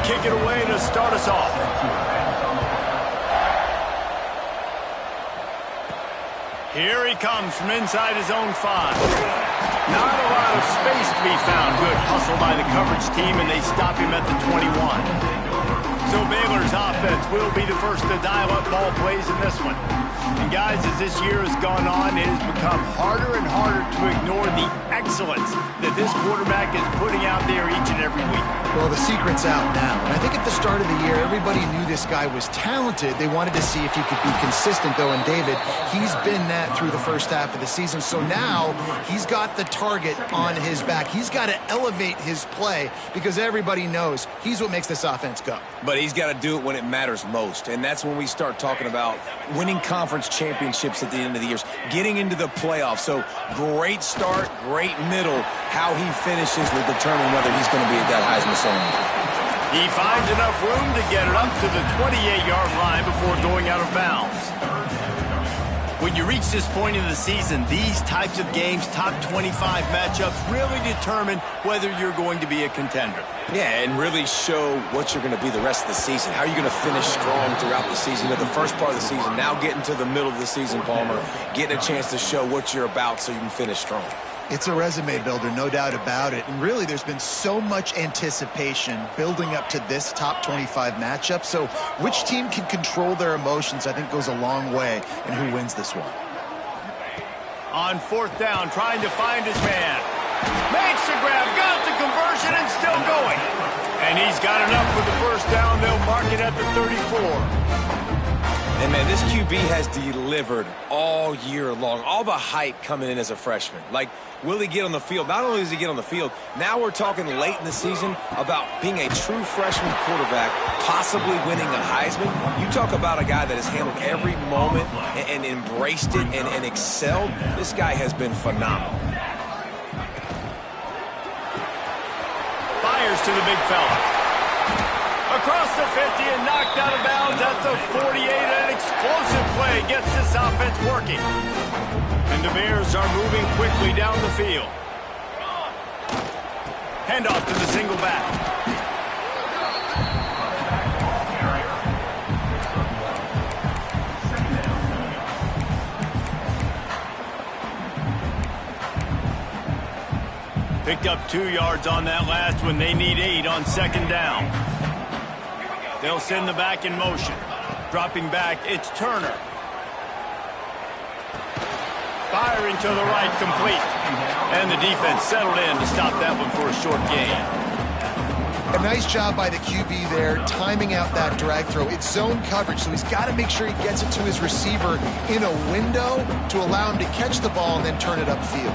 kick it away to start us off. Here he comes from inside his own 5. Not a lot of space to be found. Good hustle by the coverage team, and they stop him at the 21. So Baylor's offense will be the first to dial up ball plays in this one. And guys, as this year has gone on, it has become harder and harder to ignore the excellence that this quarterback is putting out there each and every week. Well, the secret's out now. And I think at the start of the year, everybody knew this guy was talented. They wanted to see if he could be consistent, though. And David, he's been that through the first half of the season. So now he's got the target on his back. He's got to elevate his play because everybody knows he's what makes this offense go. But he's got to do it when it matters most. And that's when we start talking about winning conference championships at the end of the year, getting into the playoffs. So great start, great middle. How he finishes will determine whether he's going to be at that Heisman ceremony. He finds enough room to get it up to the 28-yard line before going out of bounds. When you reach this point in the season, these types of games, top 25 matchups, really determine whether you're going to be a contender. Yeah, and really show what you're going to be the rest of the season. How are you going to finish strong throughout the season? You know, the first part of the season, now getting to the middle of the season, Palmer, getting a chance to show what you're about so you can finish strong. It's a resume builder, no doubt about it. And really, there's been so much anticipation building up to this top 25 matchup. So which team can control their emotions, I think, goes a long way in who wins this one. On 4th down, trying to find his man. Makes the grab, got the conversion, and still going. And he's got enough for the first down. They'll mark it at the 34. And, man, this QB has delivered all year long. All the hype coming in as a freshman. Like, will he get on the field? Not only does he get on the field, now we're talking late in the season about being a true freshman quarterback, possibly winning a Heisman. You talk about a guy that has handled every moment and embraced it and excelled. This guy has been phenomenal. Fires to the big fella. Across the 50 and knocked out of bounds at the 48. An explosive play gets this offense working. And the Bears are moving quickly down the field. Handoff to the single back. Picked up 2 yards on that last one. They need 8 on 2nd down. They'll send the back in motion. Dropping back, it's Turner. Firing to the right, complete. And the defense settled in to stop that one for a short gain. A nice job by the QB there, timing out that drag throw. It's zone coverage, so he's got to make sure he gets it to his receiver in a window to allow him to catch the ball and then turn it upfield.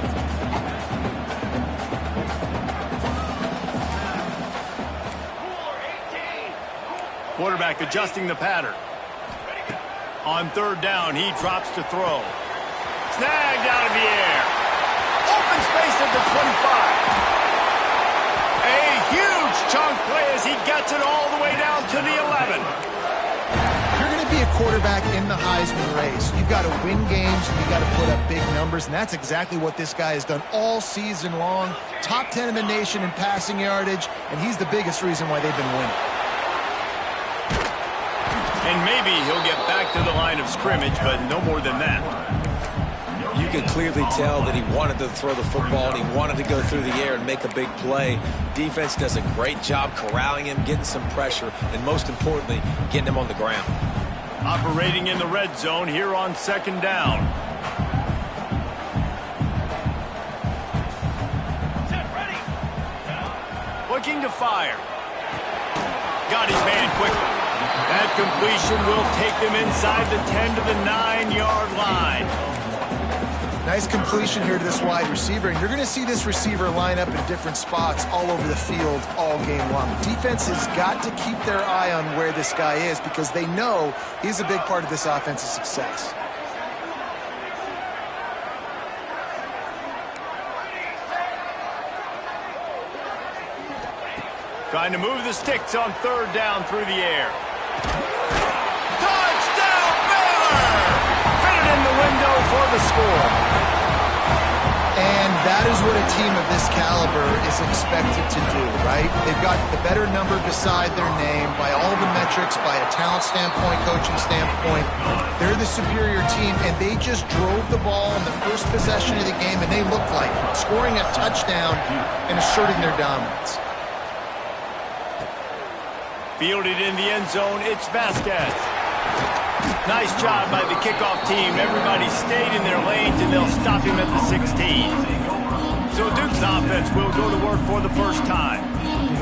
Quarterback adjusting the pattern. On 3rd down, he drops to throw. Snagged out of the air. Open space at the 25. A huge chunk play as he gets it all the way down to the 11. You're going to be a quarterback in the Heisman race. You've got to win games, and you've got to put up big numbers, and that's exactly what this guy has done all season long. Top 10 in the nation in passing yardage, and he's the biggest reason why they've been winning. And maybe he'll get back to the line of scrimmage, but no more than that. You can clearly tell that he wanted to throw the football and he wanted to go through the air and make a big play. Defense does a great job corralling him, getting some pressure, and most importantly, getting him on the ground. Operating in the red zone here on 2nd down. Looking to fire. Got his man quickly. That completion will take them inside the 10 to the 9-yard line. Nice completion here to this wide receiver, and you're going to see this receiver line up in different spots all over the field all game long. Defense has got to keep their eye on where this guy is because they know he's a big part of this offense's success. Trying to move the sticks on 3rd down through the air. Touchdown, Baylor! Fitted in the window for the score. And That is what a team of this caliber is expected to do, right? They've got the better number beside their name by all the metrics, by a talent standpoint, coaching standpoint. They're the superior team, and they just drove the ball in the first possession of the game, and they looked like scoring a touchdown and asserting their dominance. Fielded in the end zone, it's Vasquez. Nice job by the kickoff team. Everybody stayed in their lanes, and they'll stop him at the 16. So Duke's offense will go to work for the first time.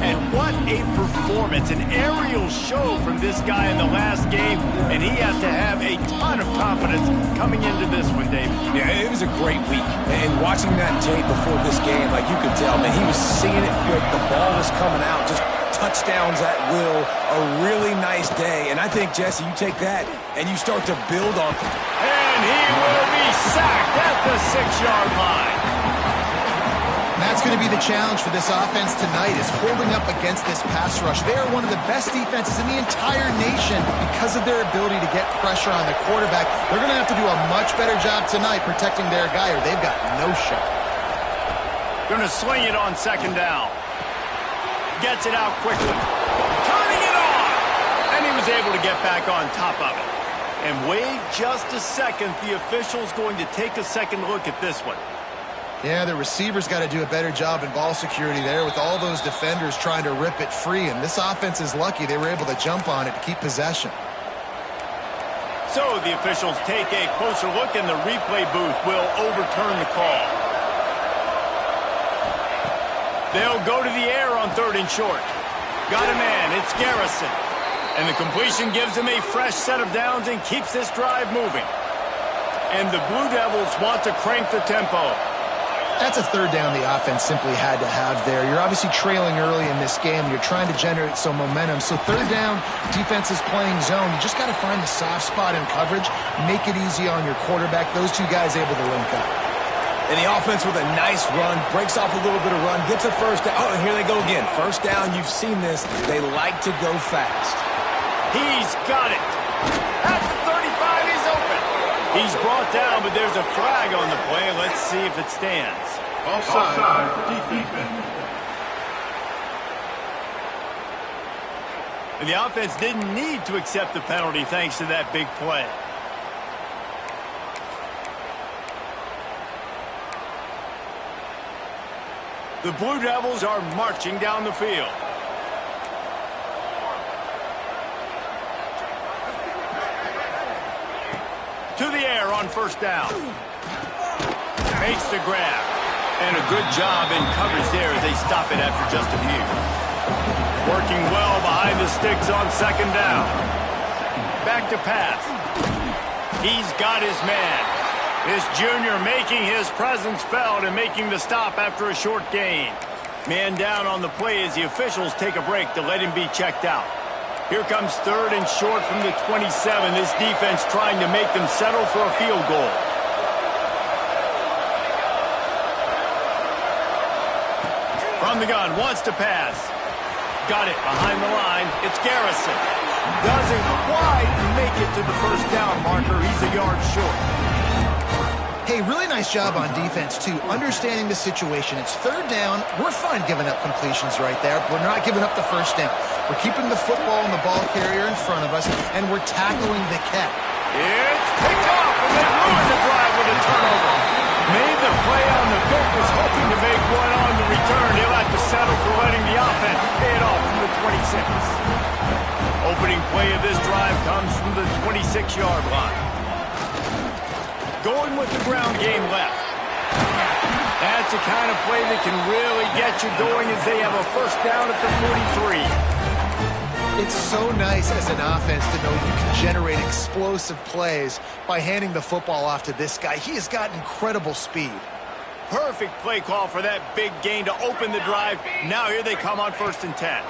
And what a performance, an aerial show from this guy in the last game, and he has to have a ton of confidence coming into this one, David. Yeah, it was a great week. And watching that tape before this game, like you could tell, man, he was seeing it quick. The ball was coming out, just touchdowns at will, a really nice day. And I think, Jesse, you take that and you start to build on it. And he will be sacked at the 6-yard line. That's going to be the challenge for this offense tonight, is holding up against this pass rush. They are one of the best defenses in the entire nation because of their ability to get pressure on the quarterback. They're going to have to do a much better job tonight protecting their guy, or they've got no shot. Going to sling it on second down. Gets it out quickly. Turning it on! And he was able to get back on top of it. And wait just a second. The official's going to take a second look at this one. Yeah, the receivers got to do a better job in ball security there with all those defenders trying to rip it free. And this offense is lucky they were able to jump on it to keep possession. So the officials take a closer look, and the replay booth will overturn the call. They'll go to the air on 3rd and short. Got a man. It's Garrison. And the completion gives him a fresh set of downs and keeps this drive moving. And the Blue Devils want to crank the tempo. That's a 3rd down the offense simply had to have there. You're obviously trailing early in this game. You're trying to generate some momentum. So 3rd down, defense is playing zone. You just got to find the soft spot in coverage, make it easy on your quarterback. Those two guys able to link up. And the offense with a nice run, breaks off a little bit of run, gets a first down. Oh, and here they go again. First down, you've seen this. They like to go fast. He's got it. At the 35, he's open. He's brought down, but there's a flag on the play. Let's see if it stands. Offside, defense. And the offense didn't need to accept the penalty thanks to that big play. The Blue Devils are marching down the field. To the air on first down. Makes the grab. And a good job in coverage there as they stop it after just a few. Working well behind the sticks on second down. Back to pass. He's got his man. This junior making his presence felt and making the stop after a short gain. Man down on the play as the officials take a break to let him be checked out. Here comes 3rd and short from the 27. This defense trying to make them settle for a field goal. From the gun, wants to pass. Got it behind the line. It's Garrison. Doesn't quite make it to the first down marker. He's a yard short. Hey, really nice job on defense, too. Understanding the situation. It's 3rd down. We're fine giving up completions right there. We're not giving up the first down. We're keeping the football and the ball carrier in front of us, and we're tackling the catch. It's picked off, and they ruined the drive with a turnover. Made the play on the pick, was hoping to make one on the return. He'll have to settle for letting the offense pay it off from the 26. Opening play of this drive comes from the 26-yard line. Going with the ground game left. That's the kind of play that can really get you going as they have a first down at the 43. It's so nice as an offense to know you can generate explosive plays by handing the football off to this guy. He has got incredible speed. Perfect play call for that big gain to open the drive. Now here they come on 1st and 10.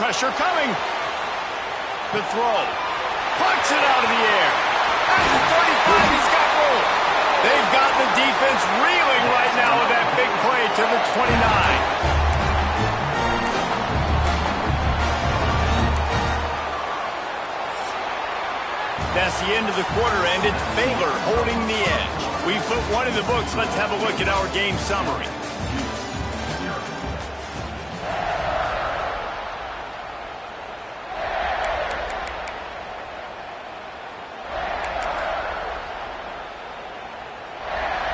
Pressure coming. The throw. Pucks it out of the air. At the 35, he's got room. They've got the defense reeling right now with that big play to the 29. That's the end of the quarter, and it's Baylor holding the edge. We put one in the books. Let's have a look at our game summary.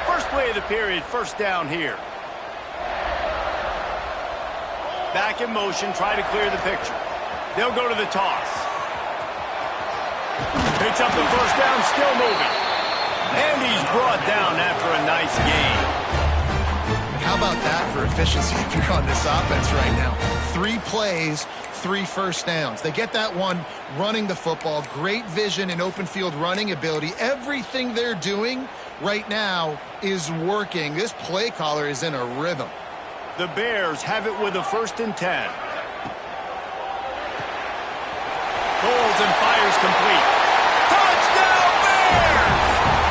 First play of the period, first down here. Back in motion, try to clear the picture. They'll go to the toss. Picks up the first down, still moving. And he's brought down after a nice gain. How about that for efficiency if you're on this offense right now? 3 plays, 3 first downs. They get that one running the football. Great vision and open field running ability. Everything they're doing right now is working. This play caller is in a rhythm. The Bears have it with a 1st and 10. Pulls and fires complete. Touchdown Bears!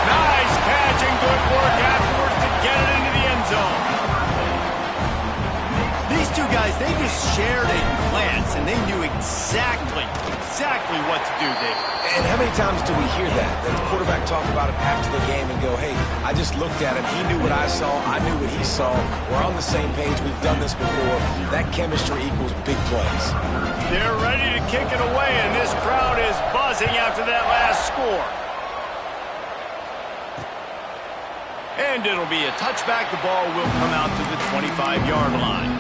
Nice catch and good work afterwards to get it into the end zone. These two guys, they just shared a glance, and they knew exactly what to do, David. And how many times do we hear that? The quarterback talk about it after the game and go, hey, I just looked at him. He knew what I saw. I knew what he saw. We're on the same page. We've done this before. That chemistry equals big plays. They're ready to kick it away, and this crowd is buzzing after that last score. And it'll be a touchback. The ball will come out to the 25-yard line.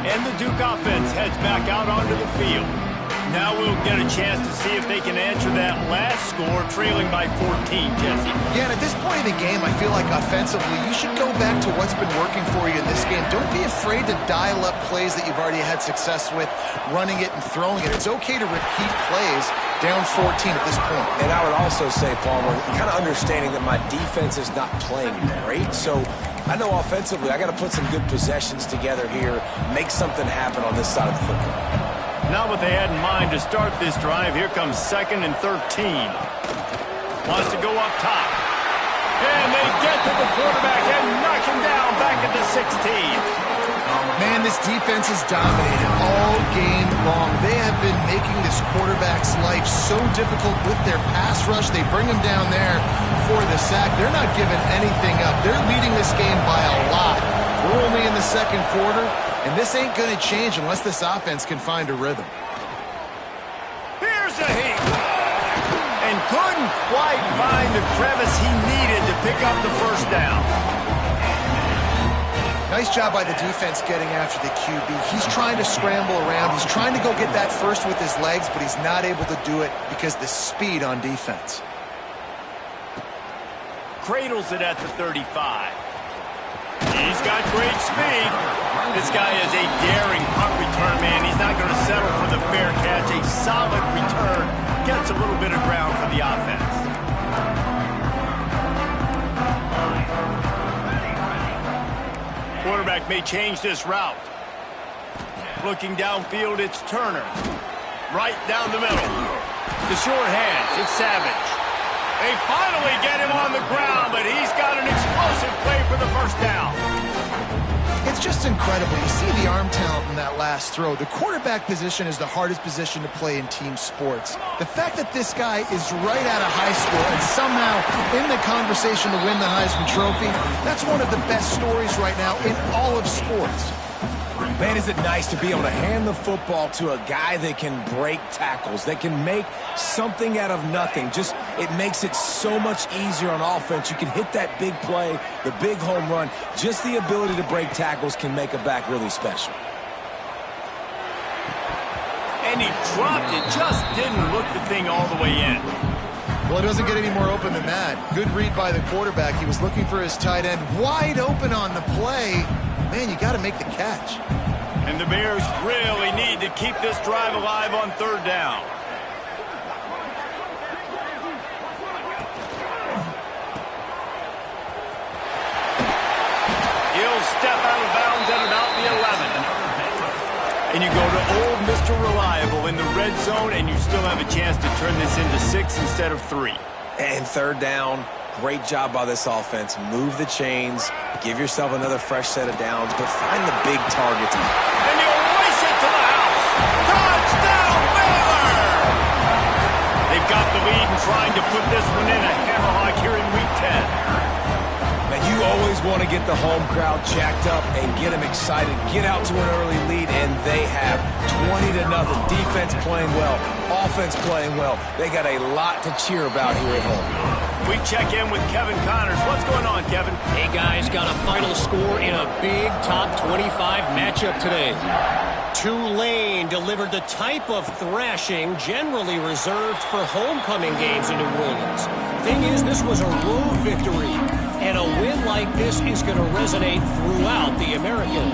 And the Duke offense heads back out onto the field. Now we'll get a chance to see if they can answer that last score, trailing by 14, Jesse. Yeah, and at this point in the game, I feel like offensively, you should go back to what's been working for you in this game. Don't be afraid to dial up plays that you've already had success with, running it and throwing it. It's okay to repeat plays down 14 at this point. And I would also say, Palmer, kind of understanding that my defense is not playing great, so I know offensively I got to put some good possessions together here, make something happen on this side of the football. Not what they had in mind to start this drive. Here comes 2nd and 13. Wants to go up top. And they get to the quarterback and knock him down back at the 16. Man, this defense has dominated all game long. They have been making this quarterback's life so difficult with their pass rush. They bring him down there for the sack. They're not giving anything up. They're leading this game by a lot. We're only in the 2nd quarter. And this ain't going to change unless this offense can find a rhythm. Here's a heat. And couldn't quite find the crevice he needed to pick up the first down. Nice job by the defense getting after the QB. He's trying to scramble around. He's trying to go get that first with his legs, but he's not able to do it because of the speed on defense. Cradles it at the 35. He's got great speed. This guy is a daring punt return man. He's not going to settle for the fair catch. A solid return. Gets a little bit of ground for the offense. Quarterback may change this route. Looking downfield, it's Turner. Right down the middle. The short hands, it's Savage. They finally get him on the ground, but he's got an explosive play for the first down. It's just incredible. You see the arm talent in that last throw. The quarterback position is the hardest position to play in team sports. The fact that this guy is right out of high school and somehow in the conversation to win the Heisman Trophy, that's one of the best stories right now in all of sports. Man, is it nice to be able to hand the football to a guy that can break tackles, that can make something out of nothing. Just, it makes it so much easier on offense. You can hit that big play, the big home run. Just the ability to break tackles can make a back really special. And he dropped it, just didn't look the thing all the way in. Well, it doesn't get any more open than that. Good read by the quarterback. He was looking for his tight end wide open on the play. Man, you got to make the catch. And the Bears really need to keep this drive alive on 3rd down. He'll step out of bounds at about the 11. And you go to old Mr. Reliable in the red zone, and you still have a chance to turn this into 6 instead of 3. And 3rd down, great job by this offense. Move the chains, give yourself another fresh set of downs, but find the big targets. And he'll race it to the house. Touchdown, Baylor! They've got the lead and trying to put this one in a hammerlock here in Week 10. want to get the home crowd jacked up and get them excited, get out to an early lead, and they have 20-0. Defense playing well, offense playing well. They got a lot to cheer about here at home. We check in with Kevin Connors. What's going on, Kevin? Hey, guys, got a final score in a big top 25 matchup today. Tulane delivered the type of thrashing generally reserved for homecoming games in New Orleans. Thing is, this was a road victory, and a win like this is going to resonate throughout the American.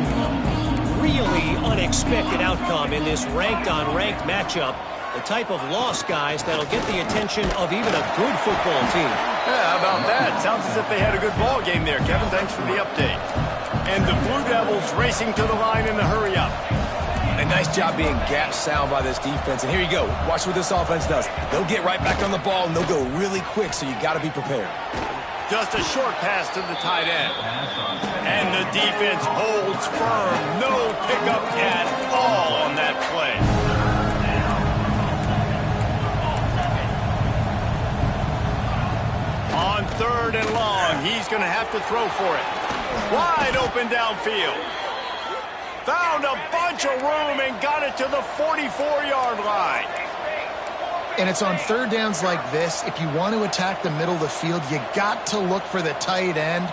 Really unexpected outcome in this ranked-on-ranked matchup. The type of loss, guys, that'll get the attention of even a good football team. Yeah, how about that? Sounds as if they had a good ball game there, Kevin. Thanks for the update. And the Blue Devils racing to the line in the hurry-up. A nice job being gap sound by this defense. And here you go. Watch what this offense does. They'll get right back on the ball, and they'll go really quick, so you got to be prepared. Just a short pass to the tight end. And the defense holds firm. No pickup at all on that play. On 3rd and long, he's going to have to throw for it. Wide open downfield. Found a bunch of room and got it to the 44-yard line. And it's on 3rd downs like this. If you want to attack the middle of the field, you got to look for the tight end.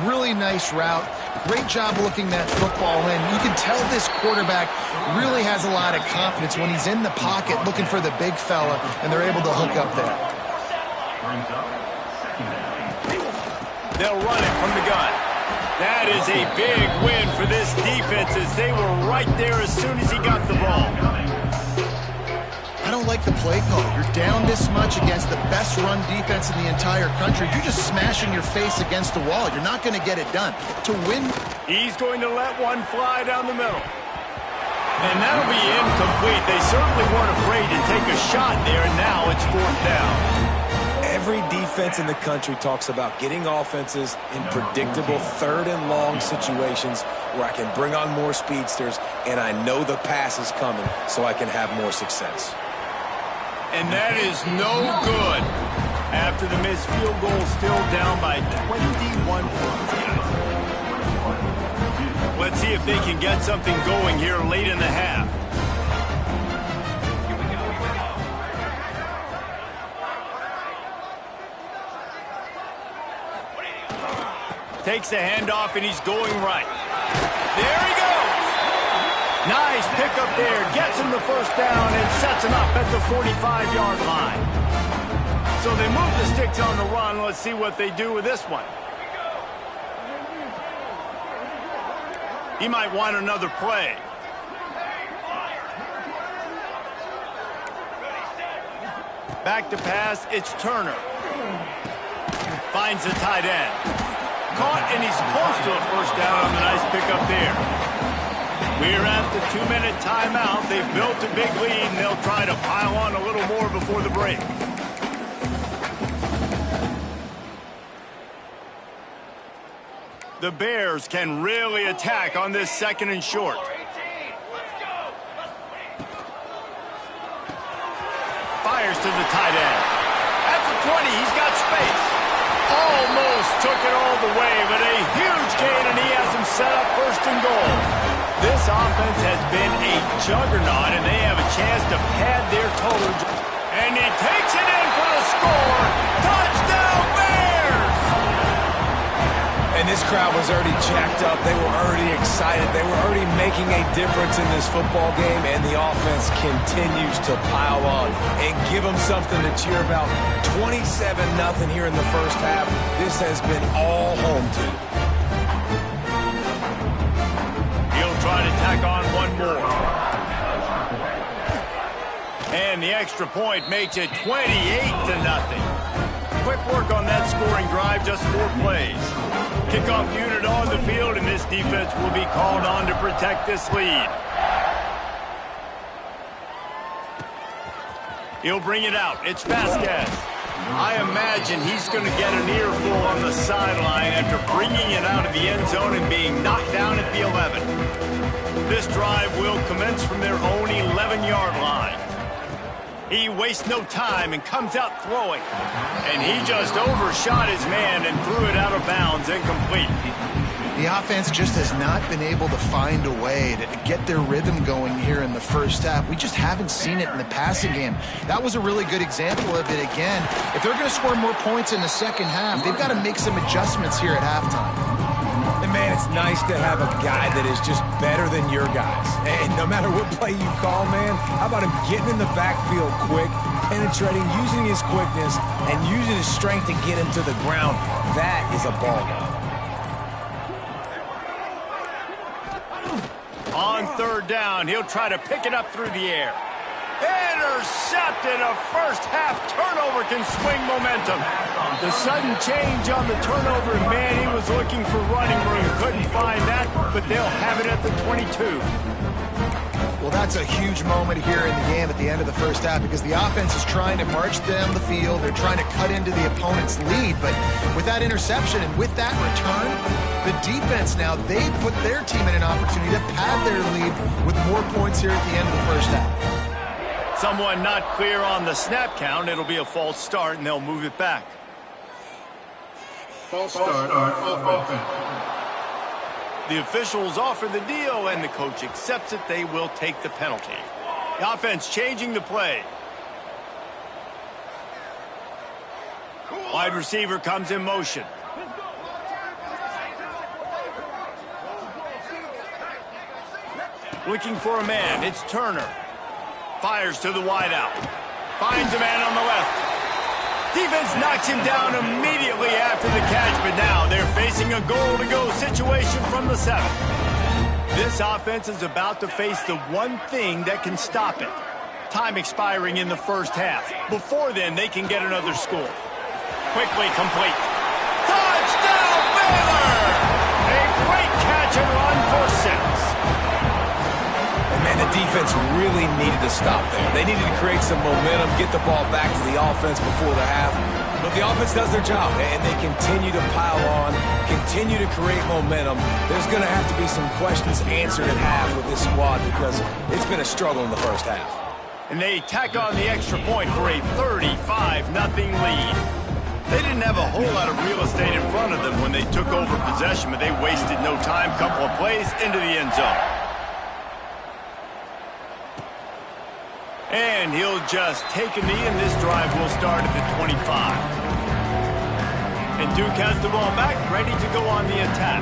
Really nice route. Great job looking that football in. You can tell this quarterback really has a lot of confidence when he's in the pocket looking for the big fella, and they're able to hook up there. They'll run it from the gun. That is a big win for this defense as they were right there as soon as he got the ball. I don't like the play call. You're down this much against the best run defense in the entire country. You're just smashing your face against the wall. You're not going to get it done. To win, he's going to let one fly down the middle. And that'll be incomplete. They certainly weren't afraid to take a shot there, and now it's 4th down. Every defense in the country talks about getting offenses in predictable 3rd and long situations where I can bring on more speedsters and I know the pass is coming so I can have more success. And that is no good after the missed field goal, still down by 21 points. Let's see if they can get something going here late in the half. Takes the handoff, and he's going right. There he goes. Nice pickup there. Gets him the 1st down and sets him up at the 45-yard line. So they move the sticks on the run. Let's see what they do with this one. He might want another play. Back to pass. It's Turner. Finds the tight end. Caught, and he's close to a 1st down on the nice pickup there. We're at the 2-minute timeout. They've built a big lead, and they'll try to pile on a little more before the break. The Bears can really attack on this 2nd and short. Fires to the tight end. At the 20, he's got space. Almost took it all the way, but a huge gain, and he has him set up 1st and goal. This offense has been a juggernaut, and they have a chance to pad their total. And he takes it in for the score. Touchdown, Bears! And this crowd was already jacked up. They were already excited. They were already making a difference in this football game, and the offense continues to pile on and give them something to cheer about. 27-0 here in the 1st half. This has been all home team. He'll try to tack on one more. And the extra point makes it 28-0. Quick work on that scoring drive, just 4 plays. Kickoff unit on the field, and this defense will be called on to protect this lead. He'll bring it out. It's Vasquez. I imagine he's going to get an earful on the sideline after bringing it out of the end zone and being knocked down at the 11. This drive will commence from their own 11-yard line. He wastes no time and comes out throwing. And he just overshot his man and threw it out of bounds, incomplete. The offense just has not been able to find a way to get their rhythm going here in the first half. We just haven't seen it in the passing game. That was a really good example of it again. If they're going to score more points in the second half, they've got to make some adjustments here at halftime. And man, it's nice to have a guy that is just better than your guys. And no matter what play you call, man, how about him getting in the backfield quick, penetrating, using his quickness, and using his strength to get him to the ground. That is a ball game. On third down, he'll try to pick it up through the air. Intercepted. A first-half turnover can swing momentum. The sudden change on the turnover, man, he was looking for running room. Couldn't find that, but they'll have it at the 22. Well, that's a huge moment here in the game at the end of the first half because the offense is trying to march down the field. They're trying to cut into the opponent's lead, but with that interception and with that return, the defense now, they put their team in an opportunity to pad their lead with more points here at the end of the first half. Someone not clear on the snap count. It'll be a false start, and they'll move it back. False start offense. The officials offer the deal, and the coach accepts it. They will take the penalty. The offense changing the play. Wide receiver comes in motion. Looking for a man. It's Turner. Fires to the wideout. Finds a man on the left. Defense knocks him down immediately after the catch, but now they're facing a goal-to-go situation from the 7. This offense is about to face the one thing that can stop it. Time expiring in the first half. Before then, they can get another score. Quickly complete. Touchdown, Baylor! A great catch and run for 6. Man, the defense really needed to stop there. They needed to create some momentum, get the ball back to the offense before the half. But the offense does their job, and they continue to pile on, continue to create momentum. There's going to have to be some questions answered at half with this squad because it's been a struggle in the first half. And they tack on the extra point for a 35-0 lead. They didn't have a whole lot of real estate in front of them when they took over possession, but they wasted no time. Couple of plays into the end zone. And he'll just take a knee, and this drive will start at the 25. And Duke has the ball back, ready to go on the attack.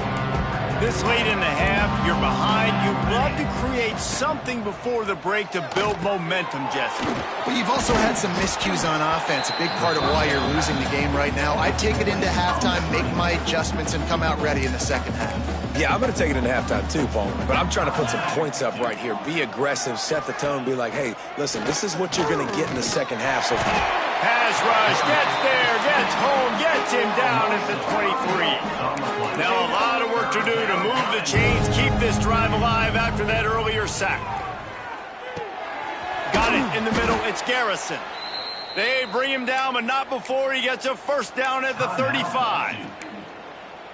This late in the half, you're behind. You'd love to create something before the break to build momentum, Jesse. But you've also had some miscues on offense, a big part of why you're losing the game right now. I'd take it into halftime, make my adjustments, and come out ready in the second half. Yeah, I'm going to take it into halftime too, Paul. But I'm trying to put some points up right here. Be aggressive, set the tone, be like, hey, listen, this is what you're going to get in the second half. So pass rush, gets there, gets home, gets him down at the 23. Now a lot of work to do to move the chains, keep this drive alive after that earlier sack. Got it in the middle, it's Garrison. They bring him down, but not before he gets a first down at the 35.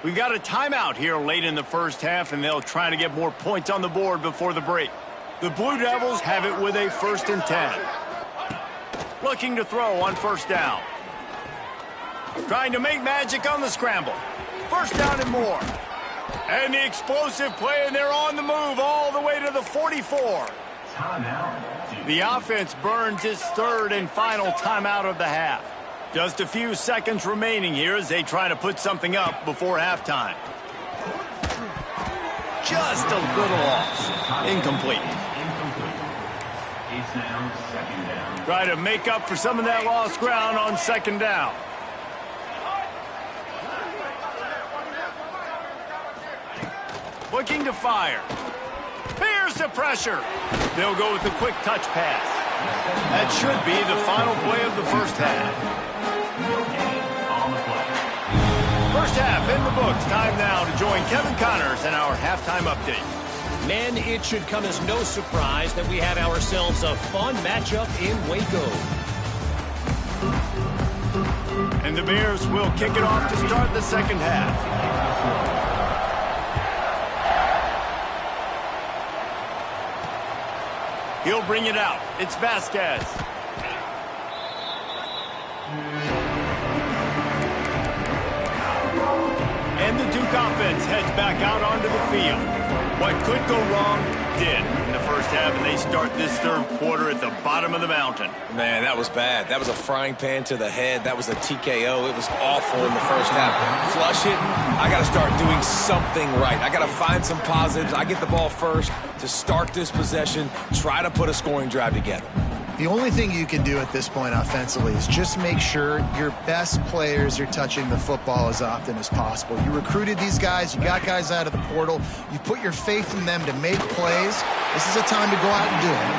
We've got a timeout here late in the first half, and they'll try to get more points on the board before the break. The Blue Devils have it with a 1st and 10. Looking to throw on first down. Trying to make magic on the scramble. First down and more. And the explosive play, and they're on the move all the way to the 44. The offense burns its 3rd and final timeout of the half. Just a few seconds remaining here as they try to put something up before halftime. Just a little off. Incomplete. Try to make up for some of that lost ground on second down. Looking to fire. Here's the pressure. They'll go with the quick touch pass. That should be the final play of the first half. First half in the books. Time now to join Kevin Connors in our halftime update. Men, it should come as no surprise that we have ourselves a fun matchup in Waco. And the Bears will kick it off to start the second half. He'll bring it out. It's Vasquez. And the Duke Duke offense heads back out onto the field. What could go wrong did in the first half, and they start this third quarter at the bottom of the mountain. Man, that was bad. That was a frying pan to the head. That was a TKO. It was awful in the first half. Flush it. I got to start doing something right. I got to find some positives. I get the ball first to start this possession, try to put a scoring drive together. The only thing you can do at this point offensively is just make sure your best players are touching the football as often as possible. You recruited these guys. You got guys out of the portal. You put your faith in them to make plays. This is a time to go out and do it.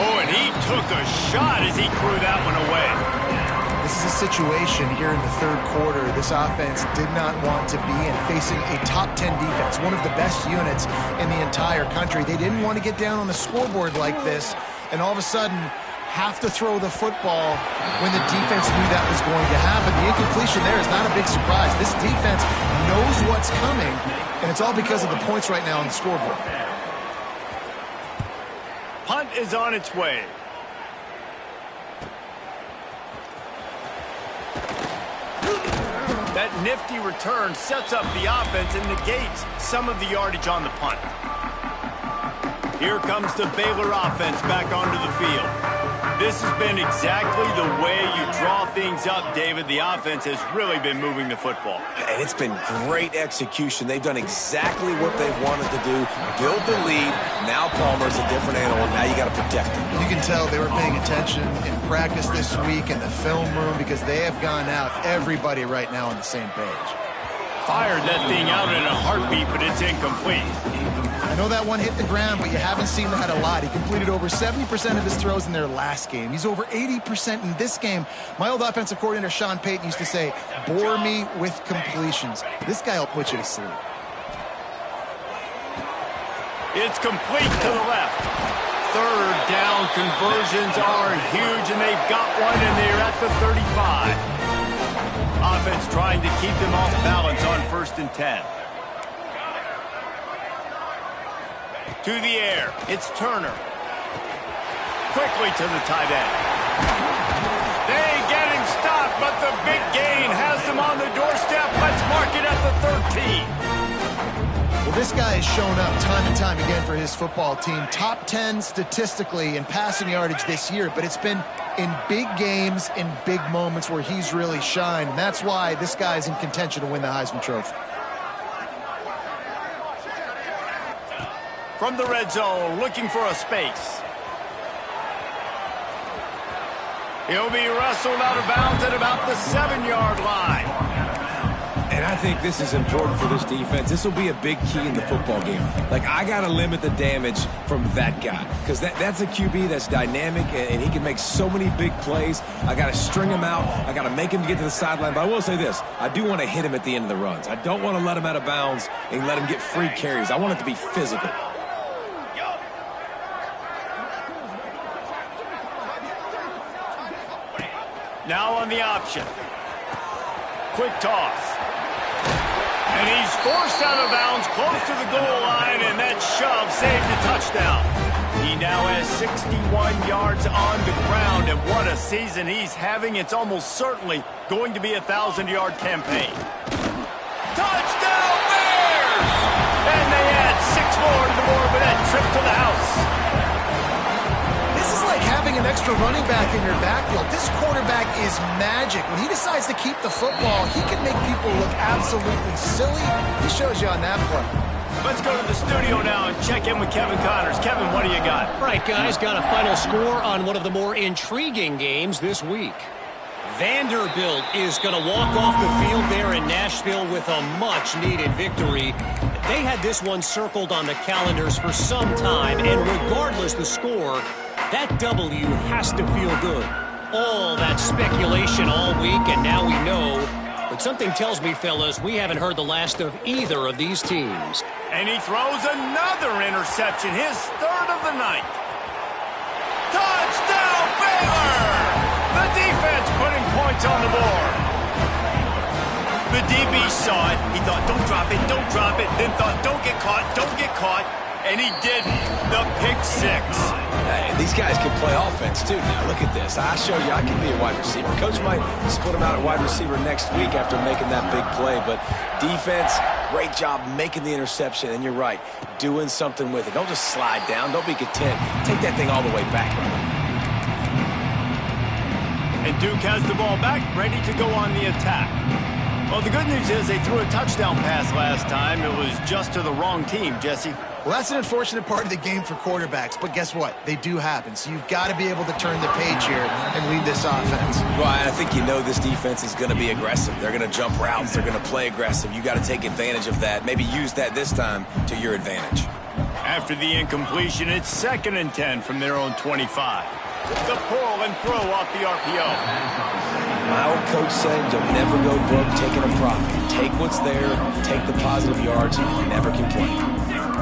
Oh, and he took a shot as he threw that one away. This is a situation here in the third quarter this offense did not want to be in, facing a top 10 defense, one of the best units in the entire country. They didn't want to get down on the scoreboard like this, and all of a sudden have to throw the football when the defense knew that was going to happen. The incompletion there is not a big surprise. This defense knows what's coming, and it's all because of the points right now on the scoreboard. Punt is on its way. That nifty return sets up the offense and negates some of the yardage on the punt. Here comes the Baylor offense back onto the field. This has been exactly the way you draw things up, David. The offense has really been moving the football. And it's been great execution. They've done exactly what they've wanted to do. Build the lead. Now Palmer's a different animal. Now you got to protect him. You can tell they were paying attention in practice this week in the film room because they have gone out, everybody right now on the same page. Fired that thing out in a heartbeat, but it's incomplete. I know that one hit the ground, but you haven't seen that a lot. He completed over 70% of his throws in their last game. He's over 80% in this game. My old offensive coordinator, Sean Payton, used to say, bore me with completions. This guy will put you to sleep. It's complete to the left. Third down conversions are huge, and they've got one, and they're at the 35. Offense trying to keep them off balance on 1st and 10. To the air, it's Turner. Quickly to the tight end. They get him stopped, but the big gain has them on the doorstep. Let's mark it at the 13. Well, this guy has shown up time and time again for his football team. Top 10 statistically in passing yardage this year, but it's been in big games, in big moments where he's really shined. And that's why this guy's in contention to win the Heisman Trophy. From the red zone, looking for a space. He'll be wrestled out of bounds at about the 7-yard line. And I think this is important for this defense. This will be a big key in the football game. Like, I got to limit the damage from that guy because that's a QB that's dynamic, and he can make so many big plays. I got to string him out. I got to make him get to the sideline. But I will say this. I do want to hit him at the end of the runs. I don't want to let him out of bounds and let him get free carries. I want it to be physical. Now on the option. Quick toss. And he's forced out of bounds close to the goal line, and that shove saved a touchdown. He now has 61 yards on the ground, and what a season he's having. It's almost certainly going to be a 1,000-yard campaign. Touchdown Bears! And they add 6 more to the board with that trip to the house. This is like having an extra running back in your backfield. This quarterback is magic. When he decides to keep the football, he can make people look absolutely silly. He shows you on that play. Let's go to the studio now and check in with Kevin Connors. Kevin, what do you got? Right, guys, got a final score on one of the more intriguing games this week. Vanderbilt is going to walk off the field there in Nashville with a much-needed victory. They had this one circled on the calendars for some time, and regardless the score, that W has to feel good. All that speculation all week, and now we know. But something tells me, fellas, we haven't heard the last of either of these teams. And he throws another interception, his 3rd of the night. Touchdown, Baylor! The defense putting points on the board. The DB saw it. He thought, don't drop it, then thought, don't get caught, and he didn't. The pick 6. Hey, these guys can play offense, too. Now, look at this. I show you I can be a wide receiver. Coach might split him out at wide receiver next week after making that big play, but defense, Great job making the interception, and you're right, doing something with it. Don't just slide down. Don't be content. Take that thing all the way back. And Duke has the ball back, ready to go on the attack. Well, the good news is they threw a touchdown pass last time. It was just to the wrong team, Jesse. Well, that's an unfortunate part of the game for quarterbacks, but guess what? They do happen. So you've got to be able to turn the page here and lead this offense. Well, I think you know this defense is going to be aggressive. They're going to jump routes. They're going to play aggressive. You got to take advantage of that. Maybe use that this time to your advantage. After the incompletion, it's 2nd and 10 from their own 25. The pull and throw off the RPO. My old coach said you'll never go broke taking a profit. Take what's there, take the positive yards, and you never complain.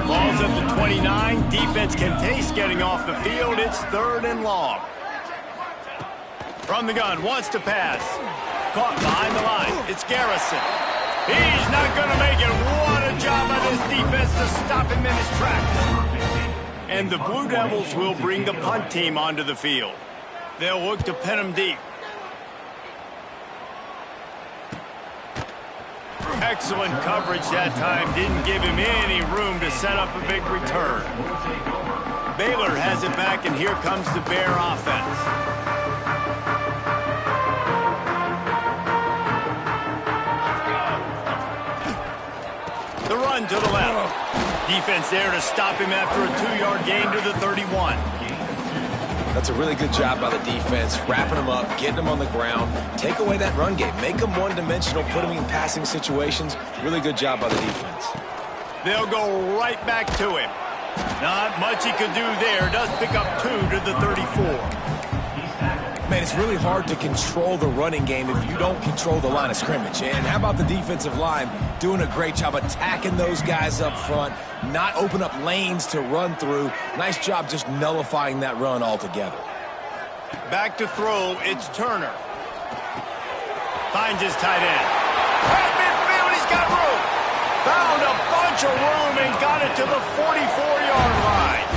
Ball's at the 29. Defense can taste getting off the field. It's 3rd and long. From the gun, wants to pass. Caught behind the line. It's Garrison. He's not going to make it. What a job by this defense to stop him in his tracks. And the Blue Devils will bring the punt team onto the field. They'll look to pin him deep. Excellent coverage that time. Didn't give him any room to set up a big return. Baylor has it back, and here comes the Bear offense. The run to the left. Defense there to stop him after a 2-yard gain to the 31. That's a really good job by the defense, wrapping them up, getting them on the ground. Take away that run game. Make them one-dimensional, put them in passing situations. Really good job by the defense. They'll go right back to him. Not much he could do there. Does pick up 2 to the 34. Man, it's really hard to control the running game if you don't control the line of scrimmage. And how about the defensive line doing a great job attacking those guys up front, not open up lanes to run through. Nice job just nullifying that run altogether. Back to throw, it's Turner. Finds his tight end. At midfield, he's got room. Found a bunch of room and got it to the 44-yard line.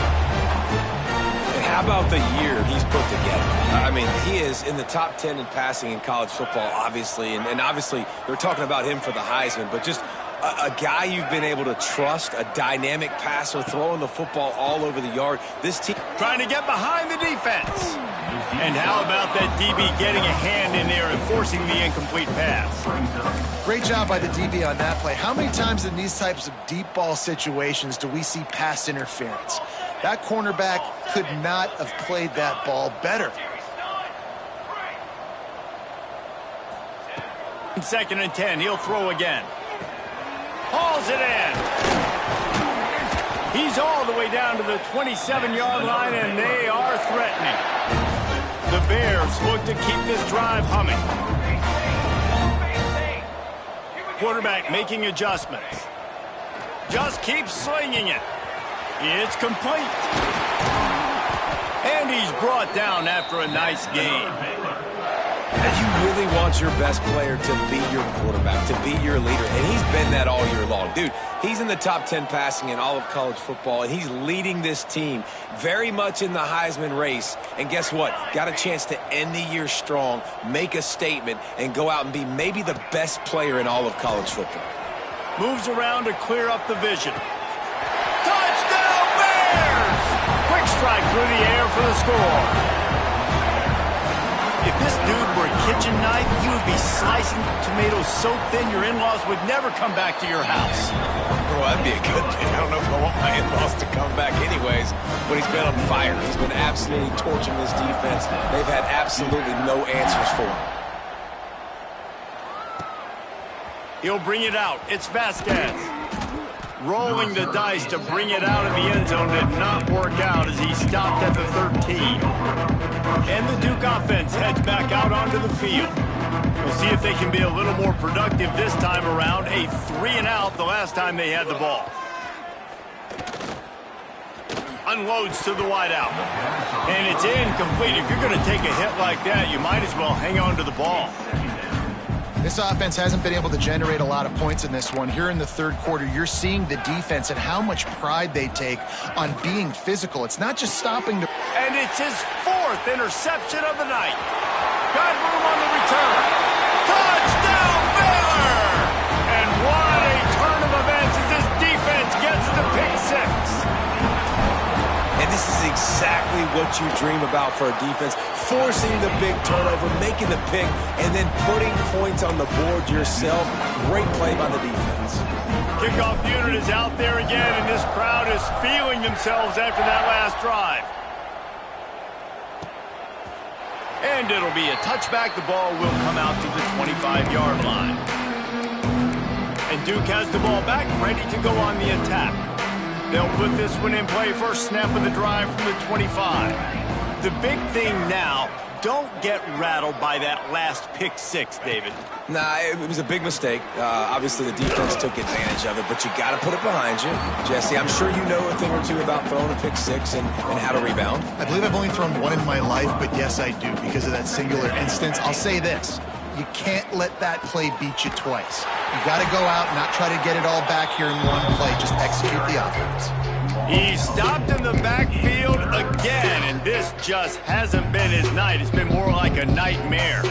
How about the year he's put together? I mean, he is in the top 10 in passing in college football, obviously. And obviously, they're talking about him for the Heisman. But just a guy you've been able to trust, a dynamic passer, throwing the football all over the yard. This team trying to get behind the defense. And how about that DB getting a hand in there and forcing the incomplete pass? Great job by the DB on that play. How many times in these types of deep ball situations do we see pass interference? That cornerback could not have played that ball better. 2nd and 10, he'll throw again. Hauls it in. He's all the way down to the 27-yard line, and they are threatening. The Bears look to keep this drive humming. Quarterback making adjustments. Just keeps slinging it. It's complete. And he's brought down after a nice game. And you really want your best player to be your quarterback, to be your leader. And he's been that all year long. Dude, he's in the top 10 passing in all of college football, and he's leading this team very much in the Heisman race. And guess what? Got a chance to end the year strong, make a statement, and go out and be maybe the best player in all of college football. Moves around to clear up the vision. Touchdown Bears! Quick strike through the air for the score. If this dude were a kitchen knife, you would be slicing tomatoes so thin your in-laws would never come back to your house. Well, that'd be a good thing. I don't know if I want my in-laws to come back anyways, but he's been on fire. He's been absolutely torching this defense. They've had absolutely no answers for him. He'll bring it out. It's Vasquez. Rolling the dice to bring it out of the end zone did not work out as he stopped at the 13. And the Duke offense heads back out onto the field. We'll see if they can be a little more productive this time around. A 3-and-out the last time they had the ball. Unloads to the wideout. And it's incomplete. If you're going to take a hit like that, you might as well hang on to the ball. This offense hasn't been able to generate a lot of points in this one. Here in the third quarter, you're seeing the defense and how much pride they take on being physical. It's not just stopping the... And it's his 4th interception of the night. Got room on the return. Touchdown, Baylor! And what a turn of events exactly what you dream about for a defense. Forcing the big turnover, making the pick, and then putting points on the board yourself. Great play by the defense. Kickoff unit is out there again, and this crowd is feeling themselves after that last drive. And it'll be a touchback. The ball will come out to the 25-yard line. And Duke has the ball back, ready to go on the attack. They'll put this one in play, first snap of the drive from the 25. The big thing now, don't get rattled by that last pick six, David. Nah, it was a big mistake. Obviously, the defense took advantage of it, but you got to put it behind you. Jesse, I'm sure you know a thing or two about throwing a pick six and how to rebound. I believe I've only thrown one in my life, but yes, I do because of that singular instance. I'll say this. You can't let that play beat you twice. You got to go out and not try to get it all back here in one play. Just execute the offense. He stopped in the backfield again, and this just hasn't been his night. It's been more like a nightmare.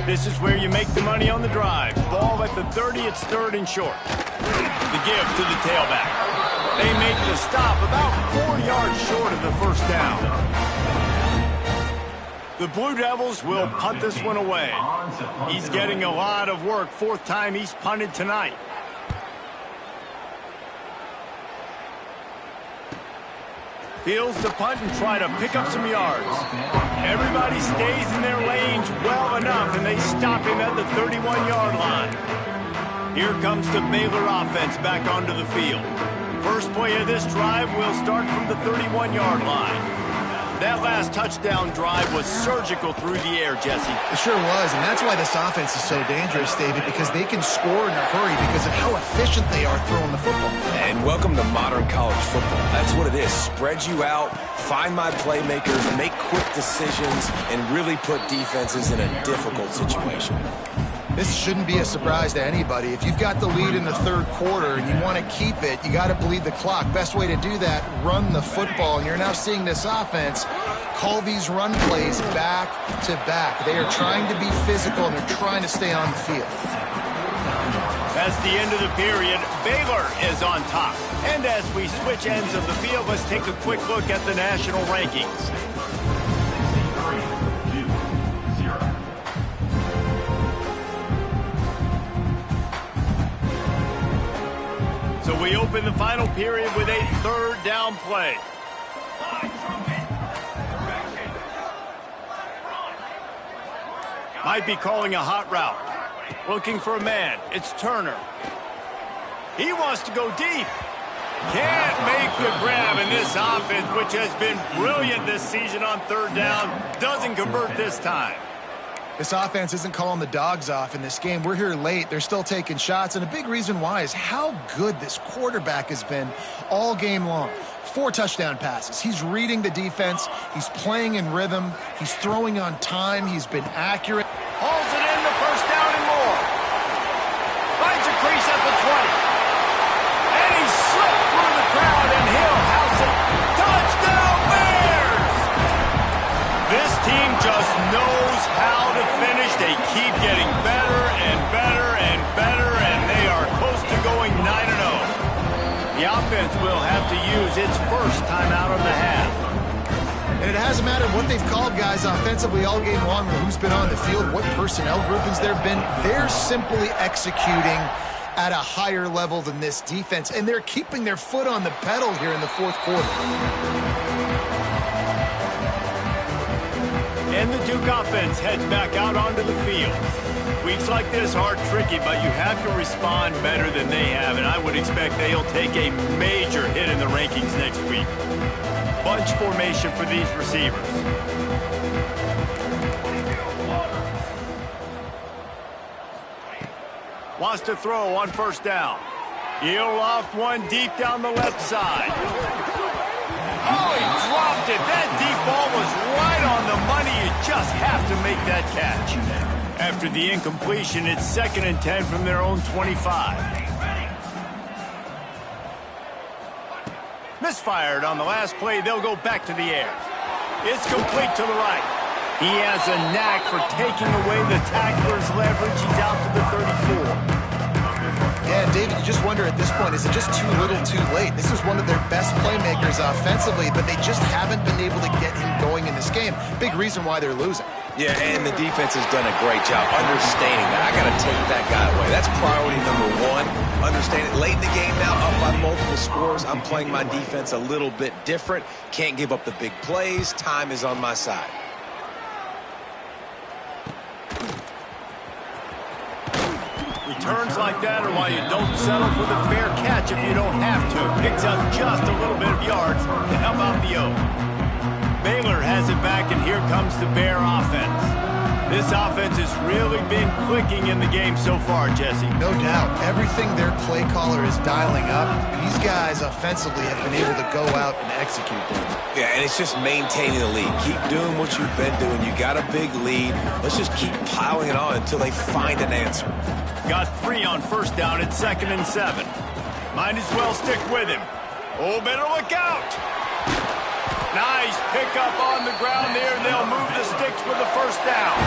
This is where you make the money on the drive. Ball at the 30, it's third and short. The give to the tailback. They make the stop about 4 yards short of the first down. The Blue Devils will punt this one away. He's getting a lot of work. Fourth time he's punted tonight. Fields the punt and try to pick up some yards. Everybody stays in their lanes well enough, and they stop him at the 31-yard line. Here comes the Baylor offense back onto the field. First play of this drive will start from the 31-yard line. That last touchdown drive was surgical through the air, Jesse. It sure was, and that's why this offense is so dangerous, David, because they can score in a hurry because of how efficient they are throwing the football. And welcome to modern college football. That's what it is. Spread you out, find my playmakers, make quick decisions, and really put defenses in a difficult situation. This shouldn't be a surprise to anybody. If you've got the lead in the third quarter and you want to keep it, you got to bleed the clock. Best way to do that, run the football. And you're now seeing this offense call these run plays back to back. They are trying to be physical, and they're trying to stay on the field. That's the end of the period. Baylor is on top. And as we switch ends of the field, let's take a quick look at the national rankings. So we open the final period with a third down play. Might be calling a hot route. Looking for a man. It's Turner. He wants to go deep. Can't make the grab, in this offense, which has been brilliant this season on third down, doesn't convert this time. This offense isn't calling the dogs off in this game. We're here late. They're still taking shots, and a big reason why is how good this quarterback has been all game long. 4 touchdown passes. He's reading the defense. He's playing in rhythm. He's throwing on time. He's been accurate. Hauls it in, the first down and more. Finds a crease at the 20. And he slipped through the crowd, and he'll house it. Touchdown, Bears! This team just knows how to finish. They keep getting better and better and better, and they are close to going 9-0. The offense will have to use its first timeout of the half. And it hasn't mattered what they've called, guys, offensively all game long, or who's been on the field, what personnel groupings there have been. They're simply executing at a higher level than this defense, and they're keeping their foot on the pedal here in the fourth quarter. And the Duke offense heads back out onto the field. Weeks like this are tricky, but you have to respond better than they have, and I would expect they'll take a major hit in the rankings next week. Bunch formation for these receivers. Wants to throw on first down. He'll loft one deep down the left side. Oh, he dropped it. That deep ball was right on the money. You just have to make that catch. After the incompletion, it's 2nd and 10 from their own 25. Misfired on the last play. They'll go back to the air. It's complete to the right. He has a knack for taking away the tackler's leverage. He's out to the 34. Yeah, David, you just wonder at this point, is it just too little too late? This is one of their best playmakers offensively, but they just haven't been able to get him going in this game. Big reason why they're losing. Yeah, and the defense has done a great job understanding that. I got to take that guy away. That's priority number one. Understand it. Late in the game now, up by multiple scores. I'm playing my defense a little bit different. Can't give up the big plays. Time is on my side. Returns like that are why you don't settle for the fair catch if you don't have to. Picks up just a little bit of yards to help out the O. Baylor has it back, and here comes the Bear offense. This offense has really been clicking in the game so far, Jesse. No doubt. Everything their play caller is dialing up, these guys offensively have been able to go out and execute them. Yeah, and it's just maintaining the lead. Keep doing what you've been doing. You got a big lead. Let's just keep piling it on until they find an answer. Got 3 on first down at 2nd and 7. Might as well stick with him. Oh, better look out. Nice pickup on the ground there. They'll move the sticks with the first down.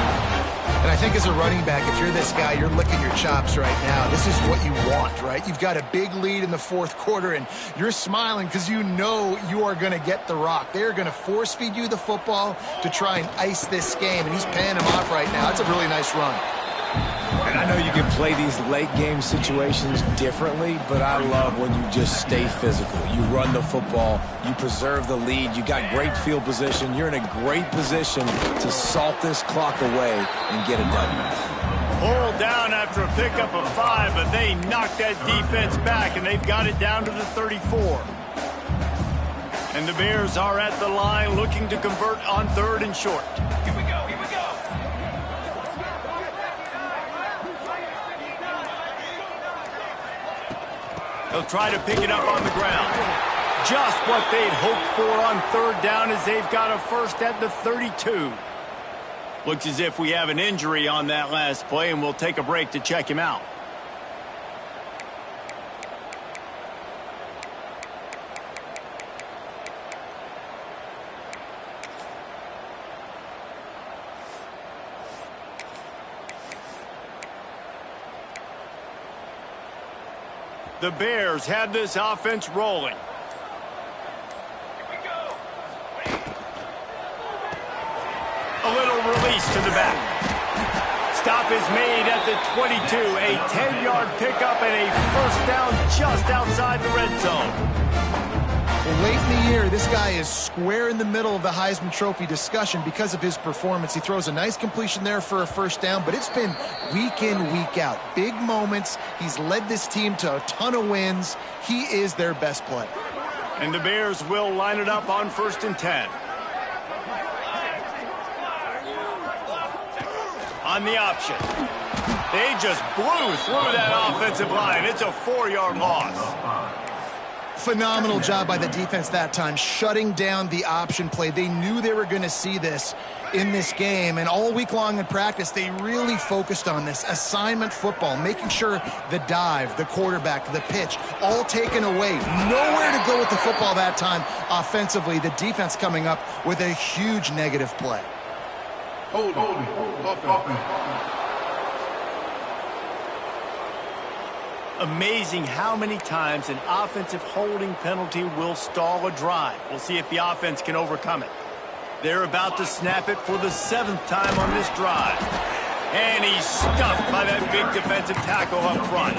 And I think as a running back, if you're this guy, you're licking your chops right now. This is what you want, right? You've got a big lead in the fourth quarter, and you're smiling because you know you are going to get the rock. They're going to force feed you the football to try and ice this game, and he's paying him off right now. That's a really nice run. And I know you can play these late game situations differently, but I love when you just stay physical. You run the football, you preserve the lead, you got great field position, you're in a great position to salt this clock away and get it done. Pulled down after a pickup of 5, but they knocked that defense back, and they've got it down to the 34. And the Bears are at the line looking to convert on 3rd and short. Here we go. They'll try to pick it up on the ground. Just what they'd hoped for on 3rd down as they've got a first at the 32. Looks as if we have an injury on that last play, and we'll take a break to check him out. The Bears have this offense rolling. A little release to the back. Stop is made at the 22. A 10-yard pickup and a first down just outside the red zone. Late in the year, this guy is square in the middle of the Heisman Trophy discussion because of his performance. He throws a nice completion there for a first down, but it's been week in, week out. Big moments. He's led this team to a ton of wins. He is their best player. And the Bears will line it up on 1st and 10. On the option. They just blew through that offensive line. It's a 4-yard loss. Phenomenal job by the defense that time, shutting down the option play. They knew they were going to see this in this game, and all week long in practice, they really focused on this assignment football, making sure the dive, the quarterback, the pitch, all taken away. Nowhere to go with the football that time offensively. The defense coming up with a huge negative play. Hold on. Amazing how many times an offensive holding penalty will stall a drive. We'll see if the offense can overcome it. They're about to snap it for the 7th time on this drive. And he's stuffed by that big defensive tackle up front.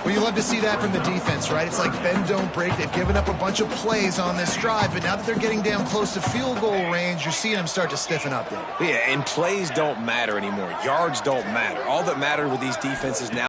Well, you love to see that from the defense, right? It's like bend, don't break. They've given up a bunch of plays on this drive, but now that they're getting down close to field goal range, you're seeing them start to stiffen up there. Yeah, and plays don't matter anymore. Yards don't matter. All that matters with these defenses now